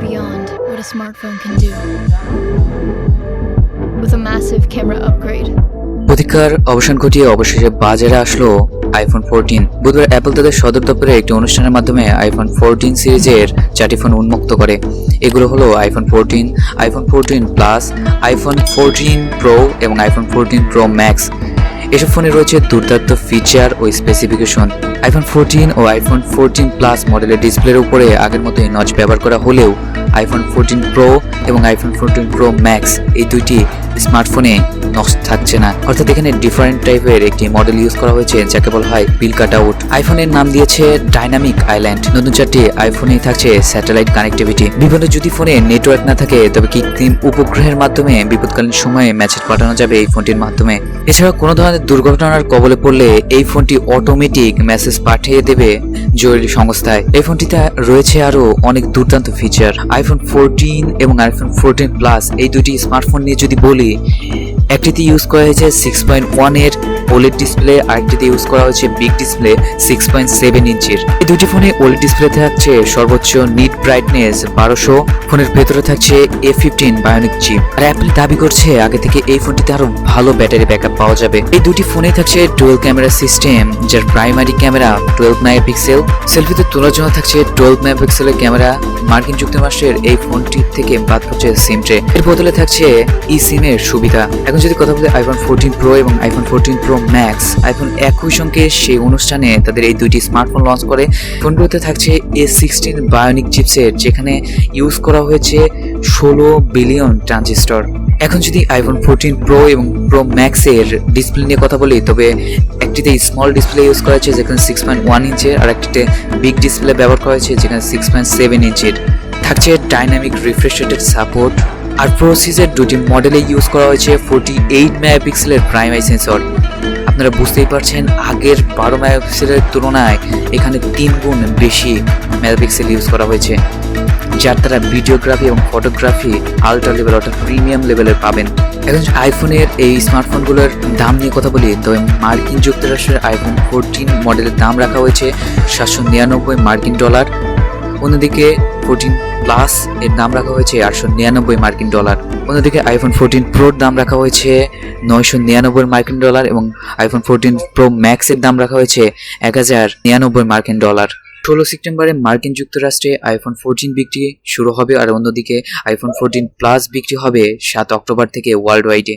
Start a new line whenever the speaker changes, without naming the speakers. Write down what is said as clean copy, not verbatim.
beyond what a smartphone can do. With a massive camera upgrade.
প্রতীক্ষার অবসান ঘটিয়ে অবশেষে বাজারে আসলো আইফোন 14। বুধবার অ্যাপল তাদের সদর দপ্তরে একটি অনুষ্ঠানের মাধ্যমে আইফোন 14 সিরিজের 4টি ফোন উন্মুক্ত করে। এগুলো হলো iPhone 14, iPhone 14 plus, iPhone 14 pro এবং আইফোন 14 প্রো ম্যাক্স। এসব ফোনে রয়েছে দুর্দান্ত ফিচার ও স্পেসিফিকেশন। আইফোন 14 ও আইফোন 14 প্লাস মডেলের ডিসপ্লের উপরে আগের মতোই নচ ব্যবহার করা হলেও আইফোন 14 প্রো এবং আইফোন 14 প্রো ম্যাক্স এই দুইটি স্মার্টফোনে নচ থাকছে না, অর্থাৎ এখানে ডিফারেন্ট টাইপের একটি মডেল ইউজ করা হয়েছে যাকে বলা হয় পিল কাট আউট। আইফোনের নাম দিয়েছে ডাইনামিক আইল্যান্ড। নতুন 4টি আইফোনেই থাকছে স্যাটেলাইট কানেক্টিভিটি। বিভিন্ন যদি ফোনে নেটওয়ার্ক না থাকে তবে কৃত্রিম উপগ্রহের মাধ্যমে বিপদকালীন সময়ে মেসেজ পাঠানো যাবে এই ফোনটির মাধ্যমে। এছাড়া কোনো ধরনের দুর্ঘটনার কবলে পড়লে এই ফোনটি অটোমেটিক মেসেজ পাঠিয়ে দেবে জরুরি সংস্থায়। এই ফোনটিতে রয়েছে আরো অনেক দুর্দান্ত ফিচার। আইফোন 14 এবং আইফোন 14 প্লাস এই দুটি স্মার্টফোন নিয়ে যদি বলি, একটিতে ইউজ করা হয়েছে 6.1 এর OLED ডিসপ্লে, আরেকটিতে ইউজ করা হয়েছে বিগ ডিসপ্লে 6.7 ইঞ্চির। এই দুটি ফোনে OLED ডিসপ্লে থাকছে সর্বোচ্চ নিট ব্রাইটনেস 1200। ফোনের ভেতরে থাকছে A15 বায়োনিক চিপ। আর অ্যাপল দাবি করছে আগে থেকে এই ফোনটিতে আরো ভালো ব্যাটারি ব্যাকআপ পাওয়া যাবে। এই দুটি ফোনে থাকছে ডুয়াল ক্যামেরা সিস্টেম, যার প্রাইমারি ক্যামেরা 12 মেগাপিক্সেল। সেলফিতে তোলার জন্য থাকছে 12 মেগাপিক্সেলের ক্যামেরা। মার্কিন যুক্তরাষ্ট্রের এই ফোনটি থেকে বাদ পড়ছে সিম ট্রে, এর বদলে থাকছে ই সিম এর সুবিধা। এখন যদি কথা বলি আইফোন 14 প্রো এবং আইফোন 14 প্রো ম্যাক্স, আইফোন একই সঙ্গে সেই অনুষ্ঠানে তাদের এই দুইটি স্মার্টফোন লঞ্চ করে। ফোনগুলোতে থাকছে A16 বায়োনিক চিপসেট, যেখানে ইউজ করা হয়েছে 16 বিলিয়ন ট্রানজিস্টর। এখন যদি আইফোন 14 প্রো এবং প্রো ম্যাক্স এর ডিসপ্লে নিয়ে কথা বলি, তবে একটিতে স্মল ডিসপ্লে ইউজ করা হয়েছে যেখানে 6.1 ইঞ্চের, আর একটিতে বিগ ডিসপ্লে ব্যবহার করা হয়েছে যেখানে 6.7 ইঞ্চের। থাকছে ডাইনামিক রিফ্রেশ রেটের সাপোর্ট। আর প্রো সিরিজের দুটি মডেলে ইউজ করা হয়েছে 48 মেগাপিক্সেলের প্রাইমারি সেন্সর। আপনারা বুঝতেই পারছেন আগের 12 মেগাপিক্সেলের তুলনায় এখানে 3 গুণ বেশি মেগাপিক্সেল ইউজ করা হয়েছে, যার দ্বারা ভিডিওগ্রাফি এবং ফটোগ্রাফি আল্ট্রা লেভেল অর্থাৎ প্রিমিয়াম লেভেলের পাবেন। এখন আইফোনের এই স্মার্টফোনগুলোর দাম নিয়ে কথা বলি, তবে মার্কিন যুক্তরাষ্ট্রের আইফোন 14 মডেলের দাম রাখা হয়েছে $799 মার্কিন। অন্যদিকে 14 প্লাস এর দাম রাখা হয়েছে $899 মার্কিন। অন্যদিকে আইফোন 14 প্রোর দাম রাখা হয়েছে $999 মার্কিন এবং আইফোন 14 প্রো ম্যাক্স এর দাম রাখা হয়েছে $1099 মার্কিন। 16 সেপ্টেম্বরে মার্কিন যুক্তরাষ্ট্রে আইফোন 14 বিক্রি শুরু হবে, আর অন্যদিকে আইফোন 14 প্লাস বিক্রি হবে 7 অক্টোবর থেকে ওয়ার্ল্ড ওয়াইডে।